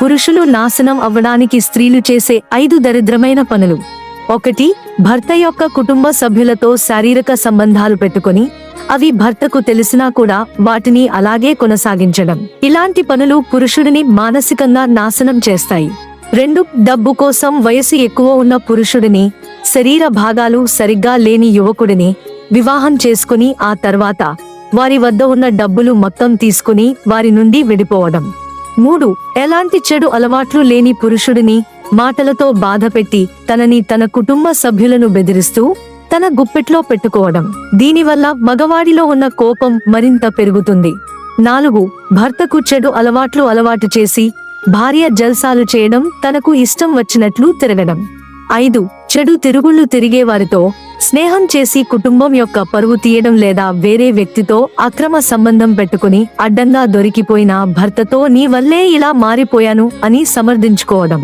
పురుషులు నాశనం అవ్వడానికి స్త్రీలు చేసే 5 దరిద్రమైన పనులు. 1. భర్త యొక్క కుటుంబ సభ్యులతో శారీరక సంబంధాలు పెట్టుకొని అవి భర్తకు తెలిసినా కూడా వాటిని అలాగే కొనసాగించడం. ఇలాంటి పనులు పురుషుడిని మానసికంగా నాశనం చేస్తాయి. 2. డబ్బు కోసం వయసు ఎక్కువ ఉన్న పురుషుడిని, శరీర భాగాలు సరిగ్గా లేని యువకుడిని వివాహం చేసుకుని ఆ తర్వాత వారి వద్ద ఉన్న డబ్బులు మొత్తం తీసుకుని వారి నుండి విడిపోవడం. 3. ఎలాంటి చెడు అలవాట్లు లేని పురుషుడిని మాటలతో బాధపెట్టి తనని తన కుటుంబ సభ్యులను బెదిరిస్తూ తన గుప్పెట్లో పెట్టుకోవడం. దీనివల్ల మగవాడిలో ఉన్న కోపం మరింత పెరుగుతుంది. 4. భర్తకు చెడు అలవాటు చేసి భార్య జల్సాలు చేయడం, తనకు ఇష్టం వచ్చినట్లు తిరగడం. 5. చెడు తిరుగుళ్ళు తిరిగే వారితో స్నేహం చేసి కుటుంబం యొక్క పరువు తీయడం లేదా వేరే వ్యక్తితో అక్రమ సంబంధం పెట్టుకుని అడ్డంగా దొరికిపోయిన భర్తతో నీ వల్లే ఇలా మారిపోయాను అని సమర్థించుకోవడం.